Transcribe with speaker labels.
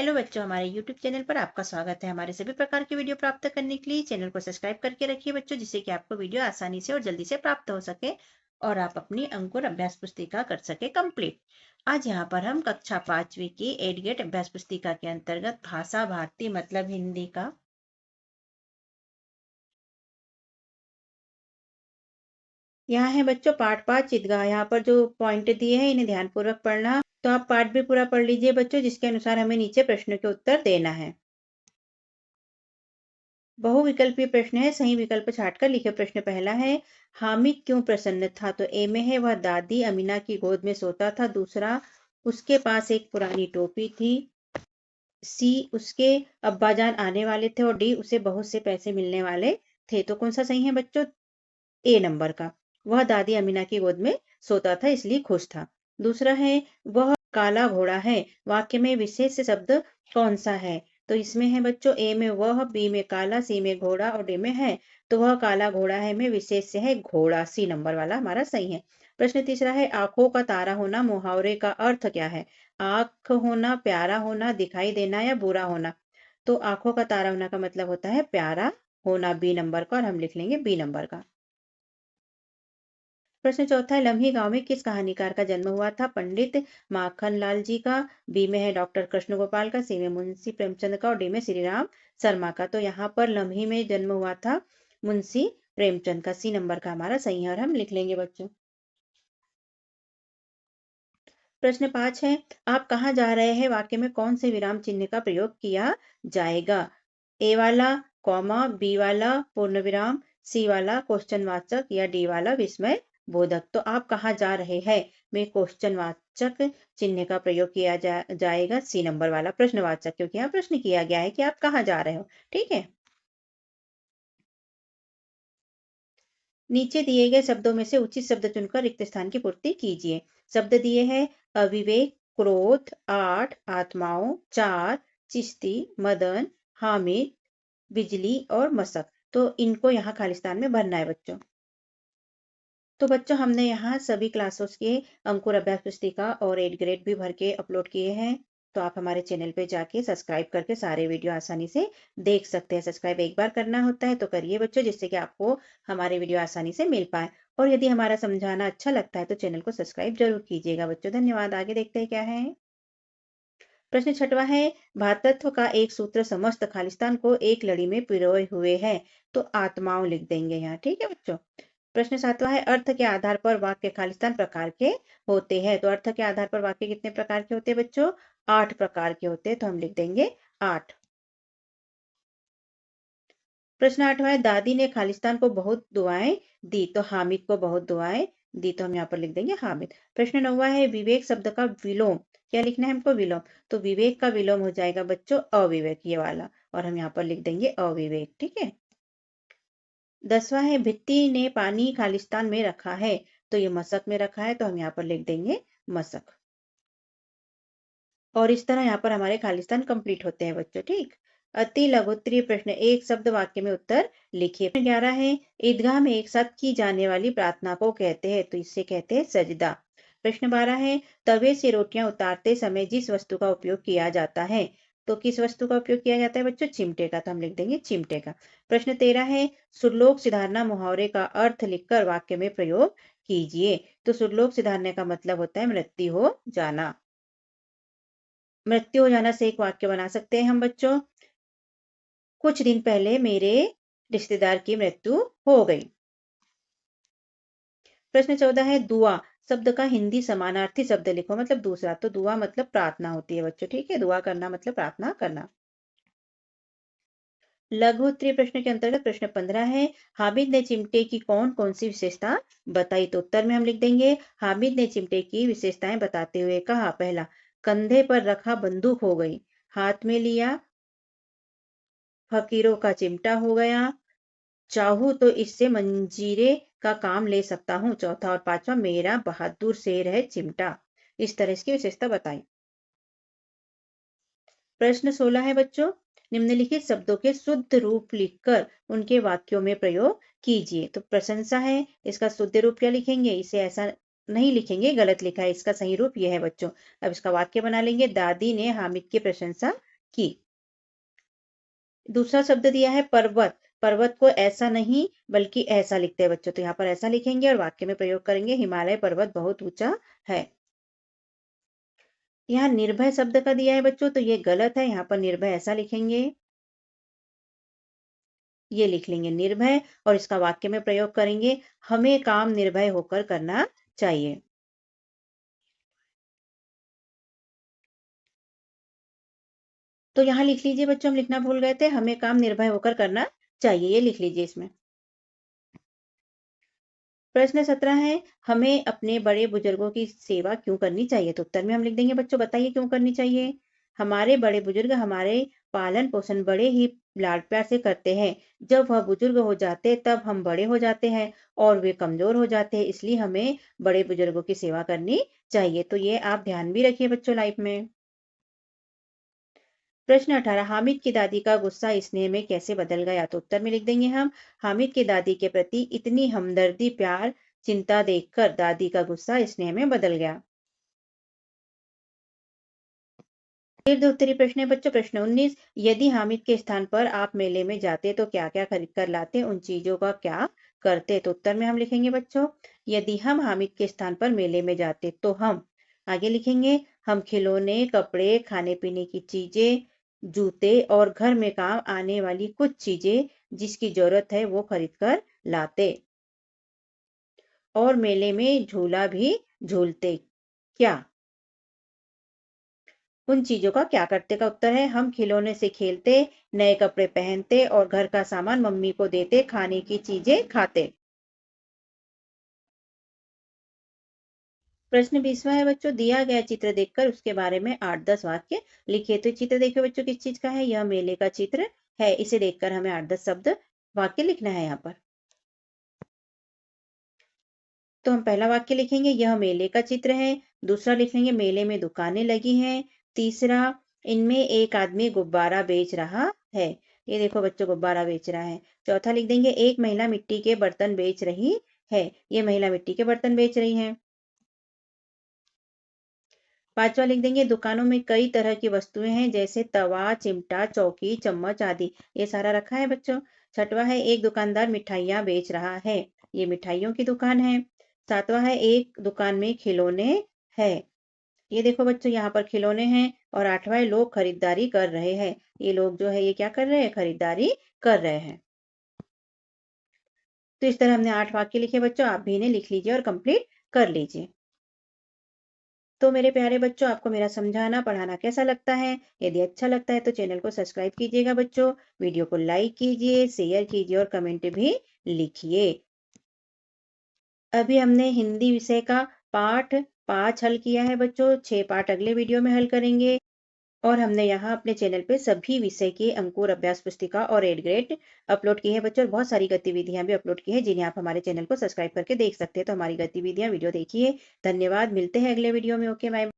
Speaker 1: Hello बच्चों, हमारे YouTube channel पर आपका स्वागत है। हमारे सभी प्रकार के वीडियो प्राप्त करने के लिए चैनल को सब्सक्राइब करके रखिए बच्चों, जिससे कि आपको वीडियो आसानी से और जल्दी से प्राप्त हो सके और आप अपनी अंकुर अभ्यास पुस्तिका कर सके कंप्लीट। आज यहाँ पर हम कक्षा 5वीं की एडगेट अभ्यास पुस्तिका के अंतर्गत भाषा भारती मतलब हिंदी का यहाँ है बच्चों पाठ 5 चितगाह। यहाँ पर जो पॉइंट दिए हैं इन्हें ध्यानपूर्वक पढ़ना। तो आप पाठ भी पूरा पढ़ लीजिए बच्चों, जिसके अनुसार हमें नीचे प्रश्नों के उत्तर देना है। बहुविकल्पीय प्रश्न है, सही विकल्प छांटकर लिखे। प्रश्न पहला है, हामिद क्यों प्रसन्न था? तो ए में है वह दादी अमीना की गोद में सोता था। दूसरा, उसके पास एक पुरानी टोपी थी। सी, उसके अब्बाजान आने वाले थे। और डी, उसे बहुत से पैसे मिलने वाले थे। तो कौन सा सही है बच्चों? ए नंबर का, वह दादी अमीना की गोद में सोता था इसलिए खुश था। दूसरा है, वह काला घोड़ा है। वाक्य में विशेष शब्द कौन सा है? तो इसमें है बच्चों ए में वह, बी में काला, सी में घोड़ा और डी में है। तो वह काला घोड़ा है में विशेष है घोड़ा। सी नंबर वाला हमारा सही है। प्रश्न तीसरा है, आंखों का तारा होना मुहावरे का अर्थ क्या है? आंख होना, प्यारा होना, दिखाई देना या बुरा होना? तो आंखों का तारा होना का मतलब होता है प्यारा होना, बी नंबर का, और हम लिख लेंगे बी नंबर का। प्रश्न चौथा है, लम्ही गांव में किस कहानीकार का जन्म हुआ था? पंडित माखनलाल जी का। बी में है डॉक्टर कृष्ण गोपाल का। सी में मुंशी प्रेमचंद का और डी में श्री राम शर्मा का। तो यहाँ पर लम्ही में जन्म हुआ था मुंशी प्रेमचंद का। सी नंबर का हमारा सही है और हम लिख लेंगे बच्चों। प्रश्न 5 है, आप कहाँ जा रहे हैं? वाक्य में कौन से विराम चिन्ह का प्रयोग किया जाएगा? ए वाला कॉमा, बी वाला पूर्ण विराम, सी वाला क्वेश्चन वाचक या डी वाला विस्मय बोधक। तो आप कहाँ जा रहे हैं में क्वेश्चन वाचक चिन्ह का प्रयोग किया जाएगा। सी नंबर वाला प्रश्नवाचक, क्योंकि यहाँ प्रश्न किया गया है कि आप कहाँ जा रहे हो। ठीक है। नीचे दिए गए शब्दों में से उचित शब्द चुनकर रिक्त स्थान की पूर्ति कीजिए। शब्द दिए हैं अविवेक, क्रोध, आठ, आत्माओं, चार, चिश्ती, मदन, हामिद, बिजली और मशक। तो इनको यहाँ खालिस्तान में भरना है बच्चों। तो बच्चों हमने यहाँ सभी क्लासों के अंकुर अभ्यास पुस्तिका और 8 ग्रेड भी भर के अपलोड किए हैं। तो आप हमारे चैनल पे जाके सब्सक्राइब करके सारे वीडियो आसानी से देख सकते हैं। सब्सक्राइब एक बार करना होता है तो करिए बच्चों, जिससे कि आपको हमारे वीडियो आसानी से मिल पाए। और यदि हमारा समझाना अच्छा लगता है तो चैनल को सब्सक्राइब जरूर कीजिएगा बच्चों। धन्यवाद। आगे देखते हैं क्या है। प्रश्न छठवा है, भातृत्व का एक सूत्र समस्त खालिस्तान को एक लड़ी में पिरोए हुए है। तो आत्माओं लिख देंगे यहाँ। ठीक है बच्चों। प्रश्न सातवां है, अर्थ के आधार पर वाक्य खालिस्तान प्रकार के होते हैं। तो अर्थ के आधार पर वाक्य कितने प्रकार के होते हैं बच्चों? 8 प्रकार के होते हैं। तो हम लिख देंगे 8। प्रश्न 8वां है, दादी ने खालिस्तान को बहुत दुआएं दी। तो हामिद को बहुत दुआएं दी। तो हम यहाँ पर लिख देंगे हामिद। प्रश्न 9वां है, विवेक शब्द का विलोम क्या लिखना है हमको? विलोम। तो विवेक का विलोम हो जाएगा बच्चों अविवेक, ये वाला, और हम यहाँ पर लिख देंगे अविवेक। ठीक है। 10वां है, भित्ति ने पानी खालिस्तान में रखा है। तो ये मशक में रखा है। तो हम यहाँ पर लिख देंगे मशक। और इस तरह यहाँ पर हमारे खालिस्तान कंप्लीट होते हैं बच्चों। ठीक। अति लघुत्तरीय प्रश्न, एक शब्द वाक्य में उत्तर लिखिए। प्रश्न 11 है, ईदगाह में एक साथ की जाने वाली प्रार्थना को कहते हैं। तो इसे कहते हैं सजदा। प्रश्न 12 है, तवे से रोटियां उतारते समय जिस वस्तु का उपयोग किया जाता है। तो किस वस्तु का उपयोग किया जाता है बच्चों? चिमटे का। तो हम लिख देंगे चिमटे का। प्रश्न 13 है, सुरलोक सिधारना मुहावरे का अर्थ लिखकर वाक्य में प्रयोग कीजिए। तो सुरलोक सिधारने का मतलब होता है मृत्यु हो जाना। मृत्यु हो जाना से एक वाक्य बना सकते हैं हम बच्चों। कुछ दिन पहले मेरे रिश्तेदार की मृत्यु हो गई। प्रश्न 14 है, दुआ शब्द का हिंदी समानार्थी शब्द लिखो, मतलब दूसरा। तो दुआ मतलब प्रार्थना होती है बच्चों। ठीक है। दुआ करना मतलब प्रार्थना करना। लघु उत्तरीय प्रश्न के अंतर्गत प्रश्न 15 है, हामिद ने चिमटे की कौन कौन सी विशेषता बताई? तो उत्तर में हम लिख देंगे, हामिद ने चिमटे की विशेषताएं बताते हुए कहा, पहला, कंधे पर रखा बंदूक हो गई, हाथ में लिया फकीरों का चिमटा हो गया, चाहूं तो इससे मंजीरे का काम ले सकता हूँ। चौथा और पांचवा, मेरा बहादुर शेर है चिमटा। इस तरह इसकी विशेषता बताई। प्रश्न 16 है बच्चों, निम्नलिखित शब्दों के शुद्ध रूप लिखकर उनके वाक्यों में प्रयोग कीजिए। तो प्रशंसा है, इसका शुद्ध रूप क्या लिखेंगे? इसे ऐसा नहीं लिखेंगे, गलत लिखा है। इसका सही रूप यह है बच्चों। अब इसका वाक्य बना लेंगे, दादी ने हामिद की प्रशंसा की। दूसरा शब्द दिया है पर्वत। पर्वत को ऐसा नहीं बल्कि ऐसा लिखते हैं बच्चों, तो यहाँ पर ऐसा लिखेंगे और वाक्य में प्रयोग करेंगे, हिमालय पर्वत बहुत ऊंचा है। यहाँ निर्भय शब्द का दिया है बच्चों, तो ये गलत है, यहाँ पर निर्भय ऐसा लिखेंगे, ये लिख लेंगे निर्भय और इसका वाक्य में प्रयोग करेंगे, हमें काम निर्भय होकर करना चाहिए। तो यहाँ लिख लीजिए बच्चों, हम लिखना भूल गए थे, हमें काम निर्भय होकर करना चाहिए, ये लिख लीजिए इसमें। प्रश्न 17 है, हमें अपने बड़े बुजुर्गों की सेवा क्यों करनी चाहिए? तो उत्तर में हम लिख देंगे बच्चों, बताइए क्यों करनी चाहिए? हमारे बड़े बुजुर्ग हमारे पालन पोषण बड़े ही लाड प्यार से करते हैं। जब वह बुजुर्ग हो जाते तब हम बड़े हो जाते हैं और वे कमजोर हो जाते हैं, इसलिए हमें बड़े बुजुर्गों की सेवा करनी चाहिए। तो ये आप ध्यान भी रखिए बच्चों लाइफ में। प्रश्न 18, हामिद की दादी का गुस्सा स्नेह में कैसे बदल गया? तो उत्तर में लिख देंगे हम, हामिद की दादी के प्रति इतनी हमदर्दी प्यार चिंता देखकर दादी का गुस्सा स्नेह में बदल गया। दीर्घ उत्तरी प्रश्न है बच्चों, प्रश्न 19, यदि हामिद के स्थान पर आप मेले में जाते तो क्या क्या खरीद कर लाते, उन चीजों का क्या करते? तो उत्तर में हम लिखेंगे बच्चों, यदि हम हामिद के स्थान पर मेले में जाते तो हम आगे लिखेंगे, हम खिलौने कपड़े खाने पीने की चीजें जूते और घर में काम आने वाली कुछ चीजें जिसकी जरूरत है वो खरीद कर लाते और मेले में झूला भी झूलते। क्या उन चीजों का क्या करते का उत्तर है, हम खिलौने से खेलते, नए कपड़े पहनते और घर का सामान मम्मी को देते, खाने की चीजें खाते। प्रश्न 20वां है बच्चों, दिया गया चित्र देखकर उसके बारे में 8-10 वाक्य लिखिए। तो चित्र देखिए बच्चों किस चीज का है, यह मेले का चित्र है, इसे देखकर हमें 8-10 शब्द वाक्य लिखना है यहाँ पर। तो हम पहला वाक्य लिखेंगे, यह मेले का चित्र है। दूसरा लिखेंगे, मेले में दुकानें लगी हैं। तीसरा, इनमें एक आदमी गुब्बारा बेच रहा है। ये देखो बच्चों गुब्बारा बेच रहा है। चौथा लिख देंगे, एक महिला मिट्टी के बर्तन बेच रही है। ये महिला मिट्टी के बर्तन बेच रही है। पांचवा लिख देंगे, दुकानों में कई तरह की वस्तुएं हैं जैसे तवा चिमटा चौकी चम्मच आदि, ये सारा रखा है बच्चों। छठवा है, एक दुकानदार मिठाइयाँ बेच रहा है। ये मिठाइयों की दुकान है। सातवां है, एक दुकान में खिलौने है। ये देखो बच्चों यहाँ पर खिलौने हैं। और आठवां है, लोग खरीदारी कर रहे हैं। ये लोग जो है ये क्या कर रहे हैं, खरीदारी कर रहे हैं। तो इस तरह हमने 8 वाक्य लिखे बच्चों, आप भी इन्हें लिख लीजिए और कंप्लीट कर लीजिए। तो मेरे प्यारे बच्चों, आपको मेरा समझाना पढ़ाना कैसा लगता है? यदि अच्छा लगता है तो चैनल को सब्सक्राइब कीजिएगा बच्चों, वीडियो को लाइक कीजिए, शेयर कीजिए और कमेंट भी लिखिए। अभी हमने हिंदी विषय का पाठ 5 हल किया है बच्चों, 6 पाठ अगले वीडियो में हल करेंगे। और हमने यहाँ अपने चैनल पे सभी विषय के अंकुर अभ्यास पुस्तिका और एड ग्रेड अपलोड की है बच्चों, और बहुत सारी गतिविधियां भी अपलोड की है जिन्हें आप हमारे चैनल को सब्सक्राइब करके देख सकते हैं। तो हमारी गतिविधियां वीडियो देखिए। धन्यवाद, मिलते हैं अगले वीडियो में। Okay bye.